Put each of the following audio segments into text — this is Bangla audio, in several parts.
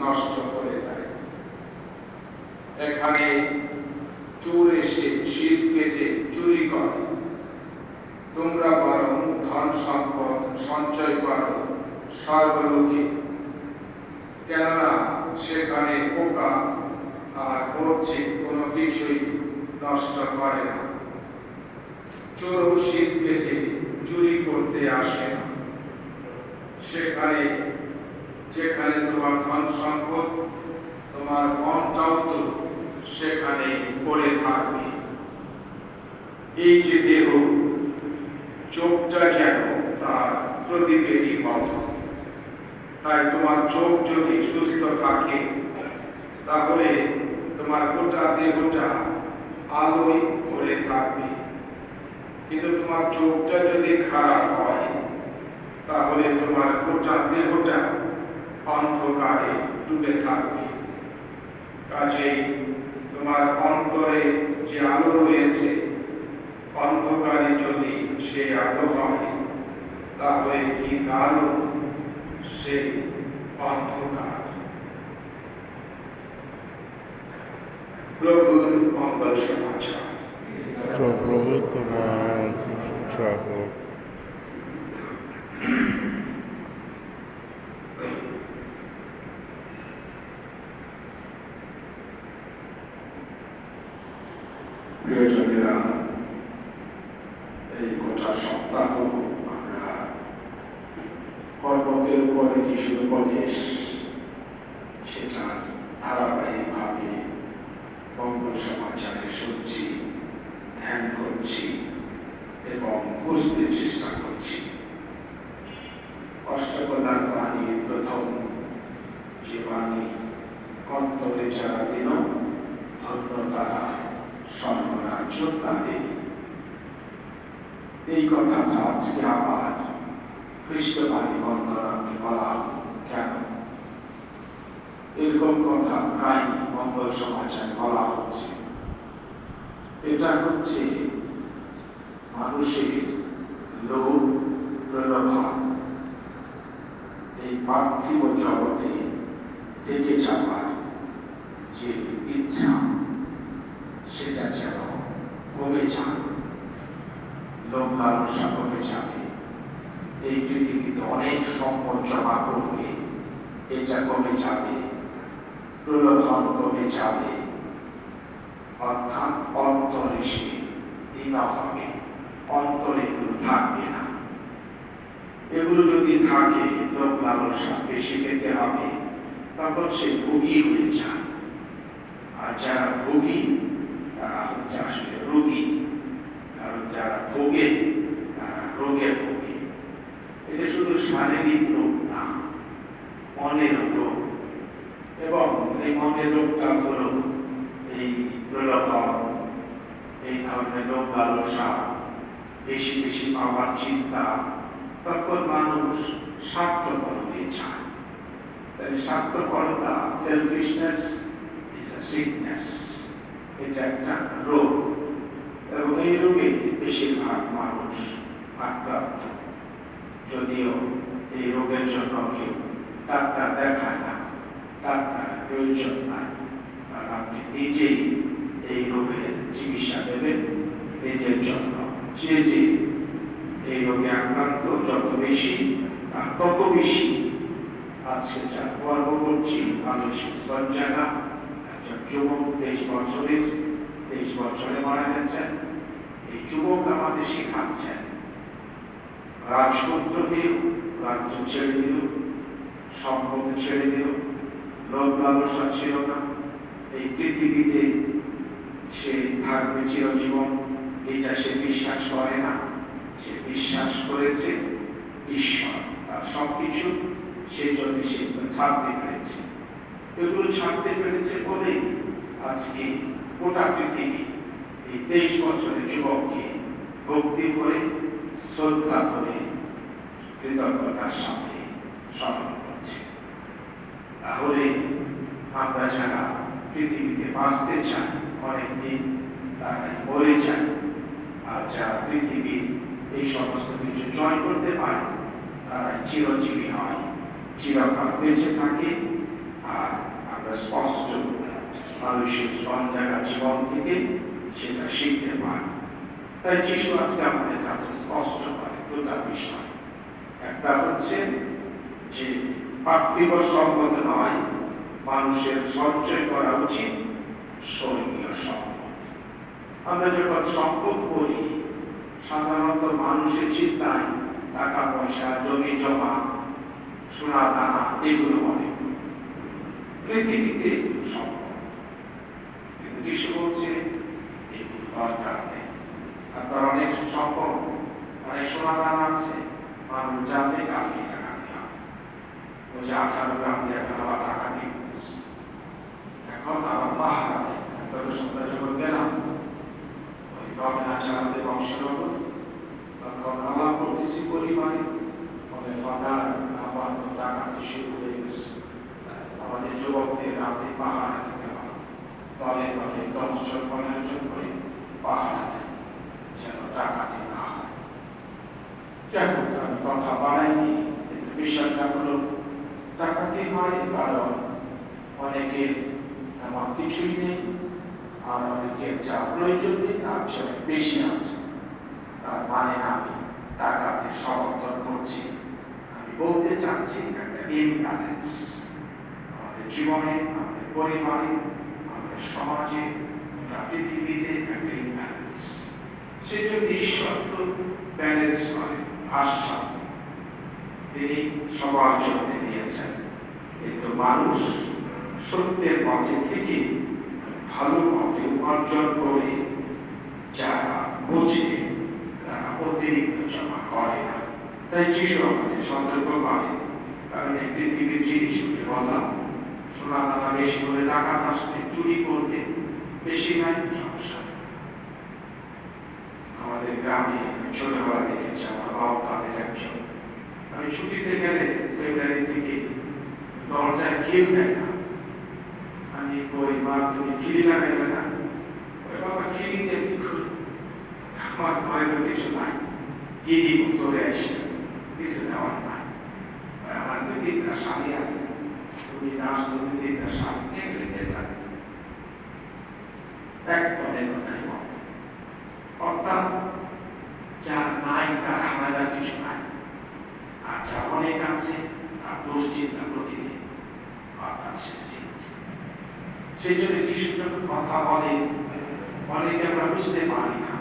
নষ্ট করে দেয়। এখানে চোর এসে শীত কেটে চুরি করে, তোমরা বরং ধন সম্পদ সঞ্চয় করো স্বর্গলোকে, কেননা সেখানে পোকা আর পড়ছে কোনো কিছুই নষ্ট করে না। চোর শীত কেটে চুরি করতে আসে না। যেখানে তোমার ধন সম্পদ, তোমার মনটাও তো সেখানে পড়ে থাকবে। এই যে দেহ, চোখটা যেন তার প্রদীপেরই মতো। তাই তোমার চোখ যদি সুস্থ থাকে, তাহলে তোমার গোটা দেহটা আলোয় ভরে থাকবে। কিন্তু তোমার চোখটা যদি খারাপ হয়, তাহলে তোমার গোটা দেহটা অন্ধকারে ডুবে থাকবে। কাজেই তোমার অন্তরে যে আলো রয়েছে, অন্ধকারে যদি সে আলো হয়, তাহলে কি আলো সে অন্ধকার। প্রভুর মঙ্গল সমাচার। প্রভু তোমার প্রশংসা হোক। প্রিয়জনেরা, এই গোটা সপ্তাহ আমরা কর্মকের উপরে যিশুর উপদেশ, সেটা ধারাবাহিকভাবে মঙ্গল সমাচারে শুনছি, ধ্যান করছি এবং বুঝতে চেষ্টা করছি। অষ্টকলার বাণীর প্রথম যে বাণী, অন্তরে যারা দিল ধন্য তারা স্বর্গরাজ্য তাদের। এই কথাটা আজকে আবার খ্রিস্টবাণী বন্দনাতে বলা কেন? এরকম কথা প্রায় মঙ্গল সমাচারে বলা হচ্ছে। এটা হচ্ছে মানুষের লোভ, প্রলোভন, এই পার্থিব জগতে থেকে যাওয়ার যে ইচ্ছা, সেটা যেন কমে যাবে, লোভ লালসা কমে যাবে। এই পৃথিবীতে অনেক সম্পদ জমা করবে, এটা কমে যাবে, প্রলোভন কমে যাবে, অর্থাৎ অন্তরে সে দীন হবে, অন্তরে এগুলো থাকবে না। এগুলো যদি থাকে, লোভ লালসা বেশি পেতে হবে, তখন সে ভোগী হয়ে যায়। আর যারা ভোগী তারা হচ্ছে আসলে রোগী, কারণ যারা ভোগে তারা রোগে ভোগে। এটা শুধু শারীরিক রোগ না, মনের রোগ। এবং এই মনের রোগটা হলো এই প্রলোভন, এই ধরনের লোভ লালসা, বেশি বেশি পাওয়ার চিন্তা। তখন মানুষ স্বার্থপর হয়ে যায়। তাই স্বার্থপরতা, সেলফিশনেস ইজ আ সিকনেস, এটা একটা রোগ। এবং এই রোগে বেশিরভাগ মানুষ আক্রান্ত। যদিও এই রোগের জন্য কেউ ডাক্তার দেখায় না, ডাক্তার প্রয়োজন নাই, কারণ আপনি নিজেই এই রোগের চিকিৎসা দেবেন নিজের জন্য। যে এই রোগে আক্রান্ত যত বেশি, তার তত বেশি আজকে যা গর্ব করছি, মানসিক সজ্জানা। একজন যুবক 23 বছরে মারা গেছেন। এই যুবক আমাদের শেখাচ্ছেন, রাজপুত্র দিল, রাজ্য ছেড়ে দিল, সম্পদ ছেড়ে দিল, লোভ লালসা ছিল না, এই পৃথিবীতে সে থাকবে চিরজীবন, এটা সে বিশ্বাস করে না। সে বিশ্বাস করেছে ঈশ্বর তার সবকিছু, সেই জন্য সে ছাড়তে পেরেছে। এগুলো ছাড়তে পেরেছে বলে আজকে গোটা পৃথিবী এই 23 বছরের যুবককে ভক্তি করে, শ্রদ্ধা করে, কৃতজ্ঞতার সাথে স্মরণ করছে। তাহলে আমরা যারা পৃথিবীতে বাঁচতে চাই অনেকদিন, তারাই মরে যায়। আর যারা পৃথিবীর এই সমস্ত কিছু জয় করতে পারে, তারাই চিরজীবী হয়, চিরকাল বেঁচে থাকে। আর আমরা স্পষ্ট মানুষের জায়গার জীবন থেকে সেটা শিখতে পারি। তাই যিশু আজকে আমাদের কাছে স্পষ্ট করে দুটা বিষয়। একটা হচ্ছে যে পার্থিব সম্পদ নয়, মানুষের সঞ্চয় করা উচিত স্বর্গীয় সম্পদ। আমরা যখন সম্পদ বলি, সাধারণত মানুষের চিন্তায় টাকা পয়সা, জমি জমা, সোনা দানা এগুলো মনে করি। পৃথিবীতে সম্পদ, কিন্তু যিশু বলছে এগুলো দরকার নেই। আপনার অনেক সম্পদ, অনেক সোনা দানা আছে, মানুষ জানলে কালকে টাকা দেওয়া, ও যে 18 গ্রাম দিয়ে এখন আবার টাকা দিয়ে দিতেছে, এখন আবার পাহাড়া দেয়। গত সপ্তাহে যখন গেলাম ওই গবেনা চালাতে বংশনগর, তখন আলাপ করতেছি পরিবারে, মানে ফাদার আবার তো ডাকাতি শুরু হয়ে গেছে। আমাদের যুবকদের রাতে পাহাড়া দিতে হয়, দলে দলে 10 জন 15 জন করে পাহাড়া দেয়, যেন ডাকাতি না হয়। যাই হোক, আমি কথা বাড়াইনি, কিন্তু বিষয়টা হলো ডাকাতি হয় কারণ অনেকের তেমন কিছুই নেই, আর অনেকের যা প্রয়োজন নেই তার চেয়ে বেশি আছে। তার মানে আমি ডাকাতির সমর্থন করছি, আমি বলতে চাচ্ছি একটা ইমব্যালেন্স আমাদের জীবনে, আমাদের পরিবারে, আমাদের সমাজে, পৃথিবীতে একটা ইমব্যালেন্স। সেই জন্য ঈশ্বর তো ব্যালেন্স করে, ভারসাম্য তিনি সবার জন্য দিয়েছেন। কিন্তু মানুষ সত্যের পথে থেকে ভালো পথে উপার্জন করে যারা বোঝে তারা অতিরিক্ত জমা করে না। তাই যিশু আমাদের সতর্ক করে, কারণ এই পৃথিবীর জিনিসকে বললাম, সোনা দানা বেশি করে ডাকাত আসবে, চুরি করবে, বেশি নাই সমস্যা। আমাদের গ্রামে ছোটবেলা দেখেছি, আমার বাবা তাদের একজন, আমি ছুটিতে গেলে সেমিনারি থেকে দরজায় খিল দেয় না, আমি কই মা তুমি খিলি লাগাইবে না? ওই বাবা খিলি দিয়ে কি করি, আমার ঘরে তো কিছু নাই, কি দিব চলে আসে, কিছু নেওয়ার নাই। আমার 2-3টা শাড়ি আছে, তুমি আসছো 2-3টা শাড়ি নিয়ে গেলে যাবে, একদম এই কথাই বল। অর্থাৎ যার নাই তার হারাবার কিছু নাই, আর যা অনেক আছে তার দুশ্চিন্তা প্রতিদিন। অর্থাৎ সেই জন্য যিশু যখন কথা বলে, অনেকে আমরা বুঝতে পারি না,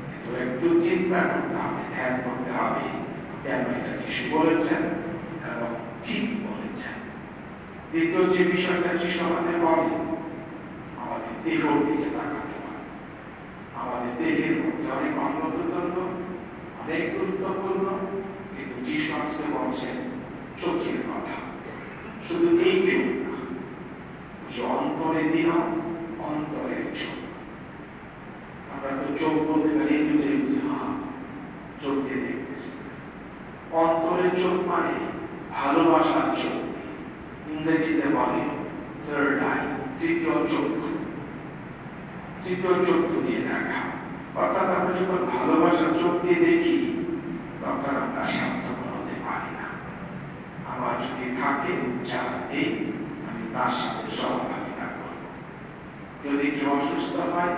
কিন্তু একটু চিন্তা করতে হবে, ধ্যান করতে হবে, কেন এটা যিশু বলেছেন এবং ঠিক বলেছেন। দ্বিতীয় যে বিষয়টা যিশু আমাদের বলে, আমাদের দেহের দিকে তাকাতে হবে। আমাদের দেহের মধ্যে অনেক অঙ্গপ্রত্যঙ্গ, অনেক গুরুত্বপূর্ণ, কিন্তু যিশু আজকে বলছেন চোখের কথা। শুধু এই চোখ না, যে অন্তরে দিন অন্তরের চোখ। আমরা তো চোখ বলতে পারি এই দুটোই বুঝি, চোখ দিয়ে দেখতেছি। অন্তরের চোখ মানে ভালোবাসার চোখ, ইংরেজিতে বলে থার্ড আই, তৃতীয় চক্ষু। তৃতীয় চক্ষু দিয়ে দেখা, অর্থাৎ আমরা যখন ভালোবাসার চোখ দিয়ে দেখি, তখন আমরা স্বার্থপর হতে পারি না। আমার যদি থাকে যার নেই, আমি তার সাথে সহভাগিতা করব। যদি কেউ অসুস্থ হয়,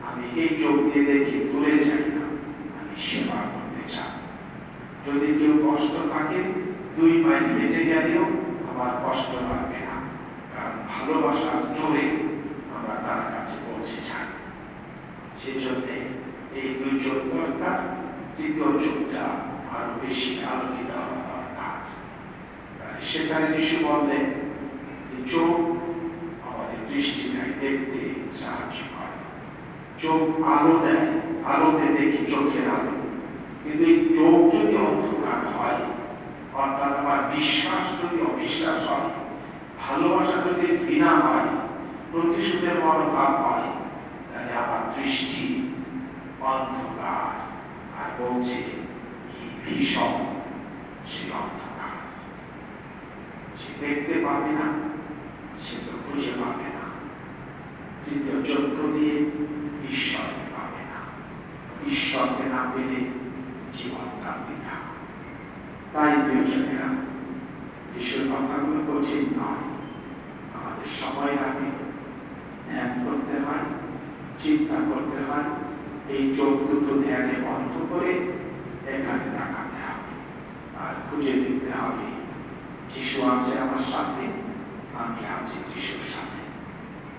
আমি এই চোখ দিয়ে দেখি দূরে যাই না, আমি সেবা করতে চাই। যদি কেউ কষ্ট থাকে, 2 মাইল হেঁটে গেলেও আমার কষ্ট লাগবে না, কারণ ভালোবাসার জোরে আমরা তার কাছে পৌঁছে যাই। সেই জন্যে এই 2 চোখ দরকার, তৃতীয় চোখটা আরো বেশি আলোকিত হওয়া দরকার। সেখানে যিশু বললেন যে চোখ আমাদের দৃষ্টিটাকে দেখতে সাহায্য করে, চোখ আলো দেয়, আলোতে দেখি চোখের আলো। কিন্তু এই চোখ যদি অন্ধকার হয়, অর্থাৎ আমার বিশ্বাস যদি অবিশ্বাস হয়, ভালোবাসা যদি ঘৃণা হয়, প্রতিশোধের মনোভাব হয়, তাহলে আমার দৃষ্টি অন্ধকার। আর বলছে কি ভীষণ সেই অন্ধকার, সে দেখতে পাবে না, সে তো খুঁজে পাবে না, তৃতীয় চক্ষু দিয়ে ঈশ্বরকে পাবে না, ঈশ্বরকে না পেলে জীবনটা বৃথা। তাই প্রিয়জনেরা, যিশুর কথাগুলো কঠিন নয়, সময় লাগে, ধ্যান করতে হয়, চিন্তা করতে হয়। এই চোখ দুটো ধ্যানে বন্ধ করে এখানে তাকাতে হবে আর খুঁজে দেখতে হবে যিশু আছে আমার সাথে, আমি আছি যিশুর সাথে।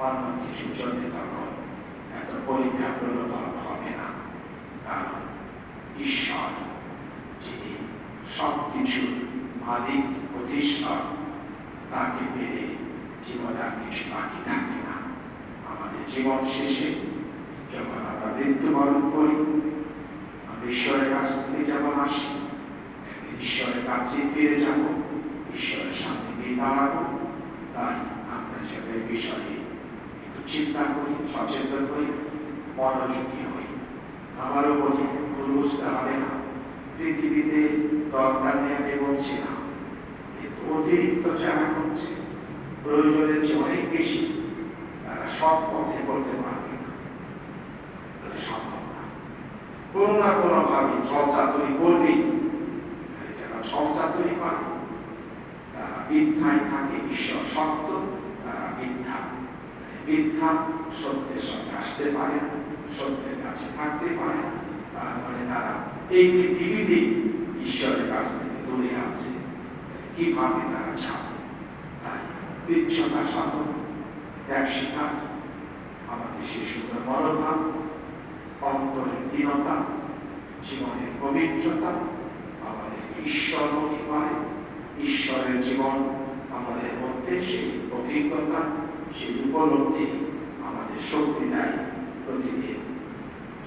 অন্য কিছুর জন্য তখন এত পরীক্ষা প্রলোভন হবে না, কারণ ঈশ্বর যিনি সবকিছুর মালিক প্রতিষ্ঠান, তাকে পেলে জীবনে আর কিছু বাকি থাকে না। আমাদের জীবন শেষে যখন আমরা মৃত্যুবরণ করি, আমরা ঈশ্বরের কাছ থেকে যেমন আসি, ঈশ্বরের কাছে ফিরে যাব, ঈশ্বরের সামনে গিয়ে দাঁড়াবো। তাই আমরা যেন এই বিষয়ে একটু চিন্তা করি, সচেতন হই, মনোযোগী হই। আমারও বলি, ভুল বুঝতে হবে না, পৃথিবীতে দরকার নেই আমি বলছি না, কিন্তু অতিরিক্ত যারা করছে, প্রয়োজনের চেয়ে অনেক বেশি, তারা সব পথে করতে পারবে না, সম্ভব না। কোনো না কোনো ভাবে ছলচাতুরি করবেই। যারা ছলচাতুরি করে তারা মিথ্যায় থাকে, ঈশ্বর সত্য, তারা মিথ্যা। মিথ্যা সত্যের সঙ্গে আসতে পারে না, সত্যের কাছে থাকতে পারে না। তার মানে তারা এই পৃথিবীতে ঈশ্বরের কাছ থেকে দূরে আছে। কিভাবে তারা যাবে? তাই বিচ্ছতা সাধন, ত্যাগ শিকার, আমাদের সে সুন্দর মনোভাব, অন্তরের দীনতা, জীবনের পবিত্রতা আমাদের ঈশ্বরমুখী করে। ঈশ্বরের জীবন আমাদের মধ্যে সেই অভিজ্ঞতা, সেই উপলব্ধি আমাদের শক্তি দেয় প্রতিদিন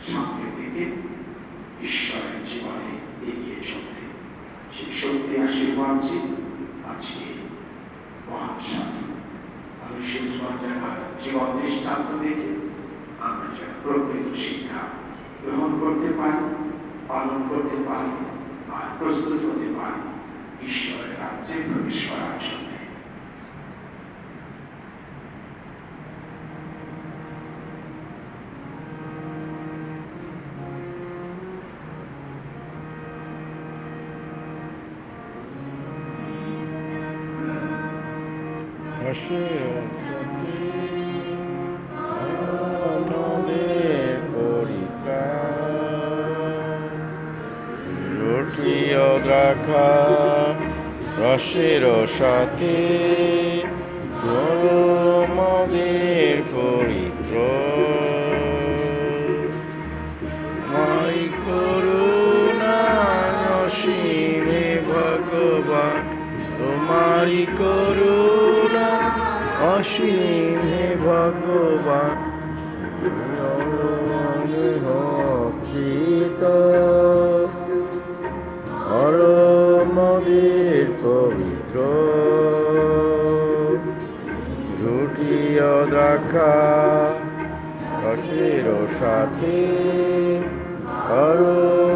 সামনের দিকে ঈশ্বরের জীবনে এগিয়ে চলতে। সেই শক্তি আশীর্বাদ আজকে মহান সাধু জীবন দৃষ্টান্ত দেখে আমরা যেন প্রকৃত শিক্ষা গ্রহণ করতে পারি, পালন করতে পারি আর প্রস্তুত হতে পারি ঈশ্বরের রাজ্যে প্রবেশ করার জন্য। আমাদের পরিত্রাণ, রুটি ও দ্রাক্ষা রসের সাথে আমাদের পবিত্র। মাই করুণা অসীমে ভগবান, তোমারি করুণা অসীম হে ভগবান। আমাদের পবিত্র, রুটি ও দ্রাক্ষা রসের সাথে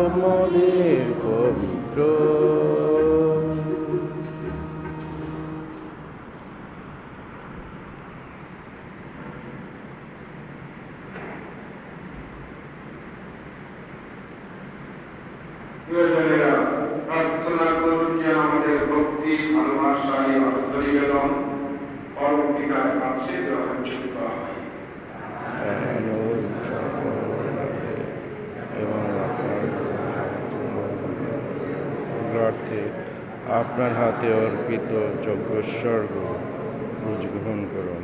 আমাদের পবিত্র। প্রিয়জনেরা, প্রার্থনা করুন যে আমাদের ভক্তি, ভালোবাসা, এই নিবেদন পরম পিতার কাছে গ্রহণযোগ্য হয়। এবং আপনার হাতে অর্পিত যজ্ঞস্বর্গ গ্রহণ করুন।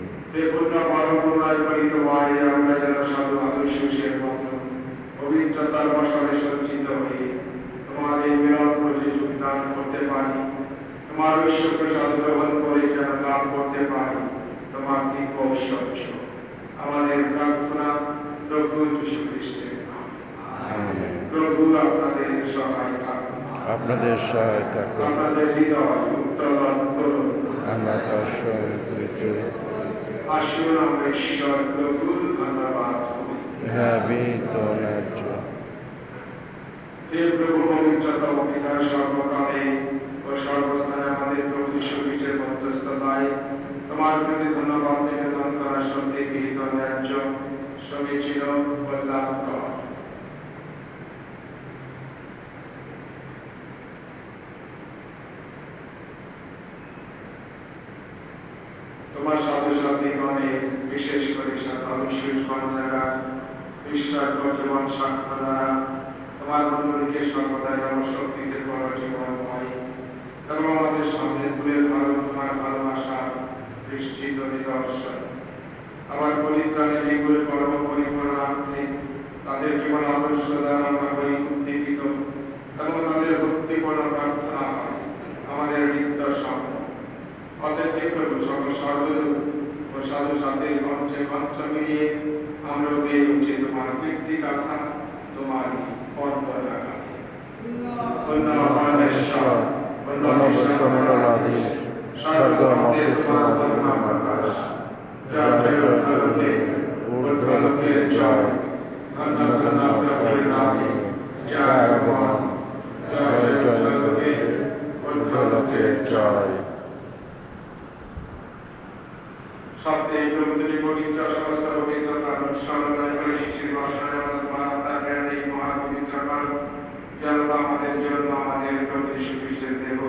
আমরা যেন সাধু আদর্শের মতো পবিত্রতার বসনে সজ্জিত হয়ে তোমার এই মিলন প্রতি যোগদান করতে পারি, তোমার ঐশ্বর্য প্রসাদ গ্রহণ করে যেন লাভ করতে পারি তোমার দিব্য ঐশ্বর্য। আমাদের প্রার্থনা প্রভু যীশু খ্রিস্টের নামে। প্রভু আপনাদের সহায় থাকুন, আপনাদের সহায় থাকুন, আপনাদের হৃদয় উত্তোলন করুন। আমরা তার সঙ্গে পরিচয়। আসুন আমরা ঈশ্বর প্রভুর ধন্যবাদ করি। হ্যাঁ, বিহিত ন্যায্য। হে প্রভু, পবিত্রতা ও পিতার সর্বকালে ও সর্বস্থানে আমাদের প্রভু যীশু খ্রিস্টের মধ্যস্থতায় তোমার প্রতি ধন্যবাদ নিবেদন করা সত্যি বিহিত ন্যায্য, সমীচীন, কল্যাণকর। তোমার সাধুসাথীগণে বিশেষ করে বিশেষ পঞ্চারা বিশ্বাস জীবন সাক্ষ্য দ্বারা তোমার মন্দিরকে সর্বদাই আমার শক্তিতে বড় জীবনময় এবং আমাদের সামনে তুলে ধরো তোমার ভালোবাসার দৃষ্টিত নিদর্শন। আমার পরিত্রাণে লিঙ্গুর কর্ম পরিপূর্ণার্থে তাদের জীবন আদর্শ দ্বারা আমরা হই উদ্দীপিত এবং তাদের ভক্তিপূর্ণ প্রার্থনা হয় আমাদের নিত্য স্বপ্ন। অতএব প্রভু সকল সর্বদূত ও সাধু সাথীর কঞ্চে কঞ্চ মিলিয়ে আমরা গিয়ে উঠছি তোমার কীর্তি গাথা, তোমারই পর্বতা গাথা। ঈশ্বর অনবশ্যমণ্ডলাধীশ স্বর্গ মর্তের সমাধান জয় জয় করবে ঊর্ধ্বলোকের জয় জয় ভগবান জয় জয় করবে ঊর্ধ্বলোকের জয়। সত্যই প্রভুদের পবিত্র সমস্ত পবিত্রতার স্মরণায় করে শিশির বর্ষণে তোমার আত্মার প্রেরণে এই মহাপবিত্র কর যেন আমাদের জন্য আমাদের প্রভু যীশু খ্রিস্টের দেহ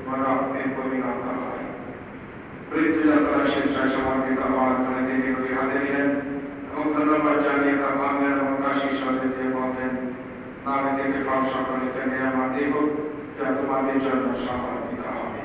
ও রক্তে পরিণত হয়। মৃত্যুযাত্রা স্বেচ্ছায় সমর্পিত হওয়ার জন্য তিনি প্রতি হাতে নিলেন এবং ধন্যবাদ জানিয়ে তা ভাঙলেন এবং কাশীর সাথে দিয়ে বললেন, নামে থেকে পাপ সকলকে নিরাময় দেব যা তোমাদের জন্য সমর্পিত হবে।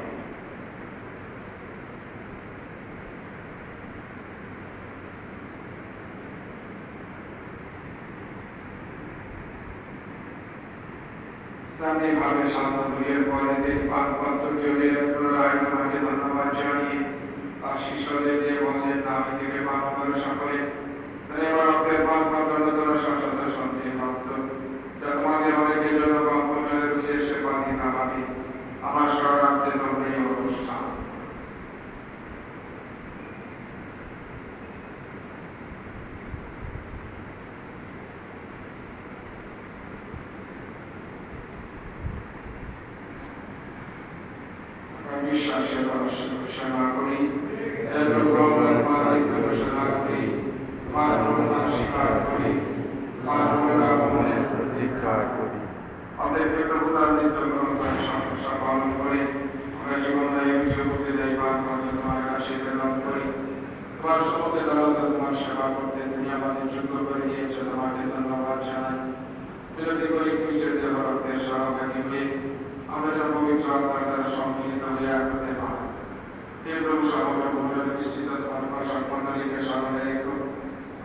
সামনে ভাবে শান্ত ভুলের পরে তিনি পানপত্র চলে পুনরায় তোমাকে ধন্যবাদ জানিয়ে তার শিষ্যদের দিয়ে বললেন, নামে থেকে পান করো সকলে, আমার রক্তের পানপত্র নতুন সশস্ত্র সন্ধির রক্ত যা তোমাদের অনেকের জন্য পাপমোচনের উদ্দেশ্যে পাঠিত হবে। আমার শরণার্থে তোমরা এই অনুষ্ঠান। বিশ্বাসের ঘোষণা করি ঘোষণা করি স্বীকার করি আগমনের প্রতীক্ষা করি। অতএব প্রভু তার নিত্য কর্মকার সংস্থা পালন করে আমরা জীবনদায়ী করতে যাই তোমার কাছে লাভ করি। তোমার সমুদ্রে দলকে তোমার সেবা করতে তুমি আমাদের যোগ্য করে দিয়েছো, তোমাকে ধন্যবাদ জানাই। বিরতি করি খ্রিস্টের দেহ রক্তের সহভাগী হয়ে আমরা যেন পবিত্র আত্মার দ্বারা সম্মিলিত হয়ে এক হতে পারি। হে প্রভু সহভাগ মূল্যের দৃষ্টিতে তোমার প্রসাদ মণ্ডলীকে স্মরণে রেখো।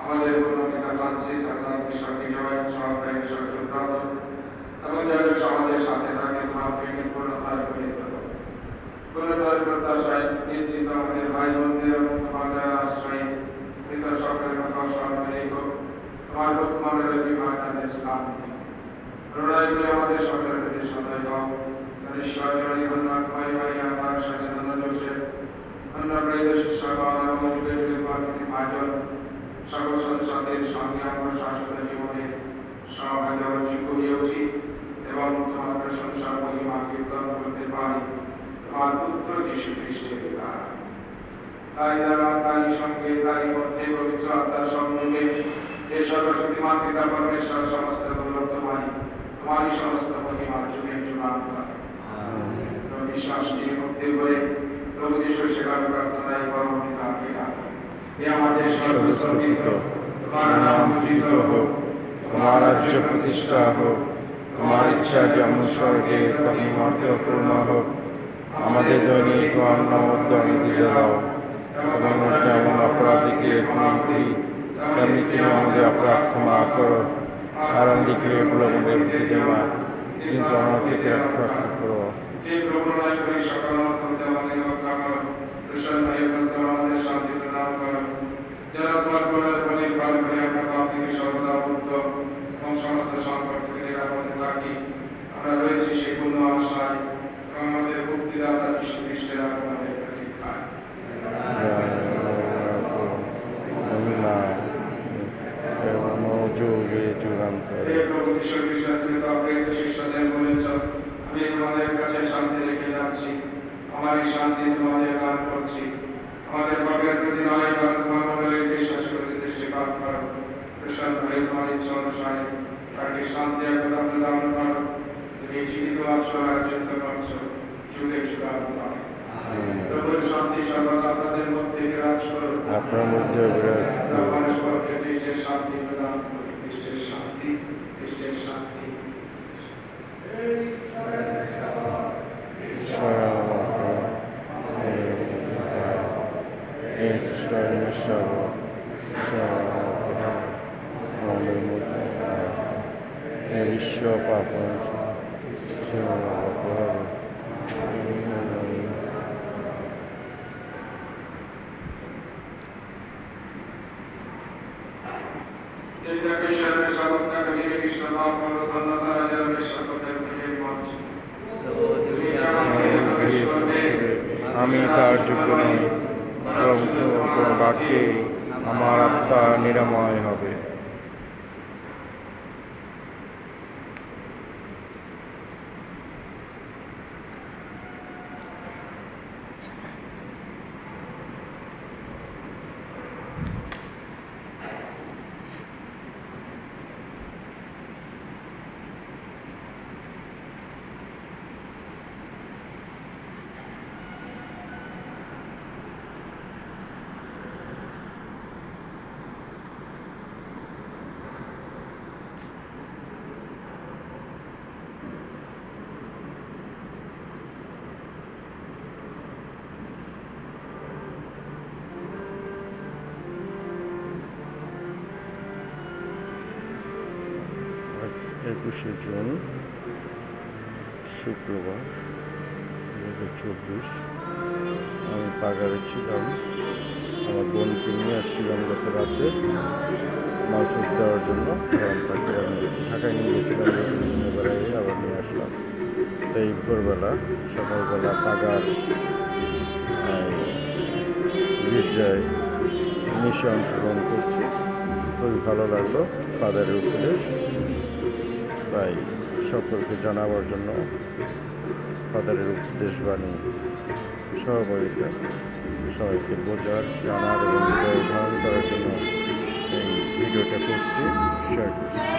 আমাদের পূর্ণপিতা ফ্রান্সিস আপনার বিশ্বকে জয় সহকারী বিশ্বক সুব্রত এবং যাদের সমাজের সাথে থাকে তোমার প্রেমের পূর্ণতায় পরিণত পূর্ণতার প্রত্যাশায় নির্জিত আমাদের ভাই বোনদের এবং তোমার দয়ার আশ্রয়ে পিতা সকলের কথা স্মরণে রেখো। তোমার মণ্ডলের বিভাগ তাদের স্থান করুণায় করে আমাদের সকলের প্রতি সদয় হও। ঈশ্বর জয় ধন্যবাদ ভাই আমার সাথে ধন্য জোসেফ ধন্য প্রেরিত শিষ্যগণ এবং যুগে যুগে পার্বতী ভাজন সকল সন্তানদের সঙ্গে আমরা শাশ্বত জীবনে সহভাগী অর্জন করিয়াছি এবং তোমার প্রশংসা মহিমা কীর্তন করতে পারি তোমার পুত্র যীশু খ্রিস্টের দ্বারা। তাই দ্বারা তারই সঙ্গে তারই মধ্যে পবিত্র আত্মার সংযোগে যে সর্বশক্তিমান পিতা পরমেশ্বর সমস্ত গৌরব তোমারই সমস্ত মহিমা যুগে যুগান্তর। বিশ্বাস নিয়ে মুক্তি করে প্রভু যীশুর সেবার প্রার্থনায় পরম পিতাকে ডাকো। হে আমাদের সর্বস্থিত, তোমার নাম পূজিত হোক, তোমার রাজ্য প্রতিষ্ঠা হোক, তোমার ইচ্ছা যেমন স্বর্গে তেমনি মর্তেও পূর্ণ হোক। আমাদের দৈনিক অন্ন উদ্যমে দিতে দাও এবং যেমন অপরাধীকে ক্ষমা করি তেমনি তুমি আমাদের অপরাধ ক্ষমা করো, আর দিকে প্রলোভনে দিতে না, কিন্তু আমার থেকে রক্ষা করো। শান্তি প্রদান করো, যারা তোমার গুণের ফলে পার করে আমরা পাপ থেকে সর্বদা মুক্ত এবং সমস্ত সংকট থেকে নিরাপদে থাকি। আমরা রয়েছি সেই পূর্ণ আশায় এবং আমাদের মুক্তিদাতা যীশু খ্রিস্টের আগমনের প্রতীক্ষায়। শিষ্যদের বলেছ, আমি তোমাদের কাছে শান্তি রেখে যাচ্ছি, আমার এই শান্তি তোমাদের দান করছি। আমাদের পাপের প্রতি নয় বরং তোমার মণ্ডলের বিশ্বাস করে দৃষ্টিপাত করো। প্রশান্ত হয়ে তোমার ইচ্ছা অনুসারে তাকে শান্তি একতা প্রদান করো। তুমি জীবিত আছো আর যুদ্ধ করছো যুগে যুগান্তরে। প্রভুর শান্তি সর্বদা আপনাদের মধ্যে আপনার মধ্যে বিরাজ করুক। পরস্পরকে খ্রিস্টের শান্তি প্রদান করি, খ্রিস্টের শান্তি, খ্রিস্টের শান্তি। আমাদের মধ্যে বিশ্ব পাপ আমি তার যোগ্য নই, বরঞ্চ তোমার বাক্যে আমার আত্মা নিরাময় হবে। আজ 21শে জুন, শুক্রবার 2024। আমি পাগারে ছিলাম, আমার বোনকে নিয়ে আসছিলাম গত রাতে মাসুদ দেওয়ার জন্য, কারণ তাকে আমি ঢাকায় নিয়ে গেছিলাম জন্য বেড়াই, আবার নিয়ে আসলাম। তাই ভোরবেলা সকালবেলা পাগার গির্জায় মিশে অংশগ্রহণ করছি। খুবই ভালো লাগলো ফাদারের উপদেশ, তাই সকলকে জানাবার জন্য ফাদারের উপদেশ বাণী সহযোগিতা সবাইকে বোঝার, জানার এবং হৃদয় ধারণ করার জন্য এই ভিডিওটা করছি, শেয়ার করছি।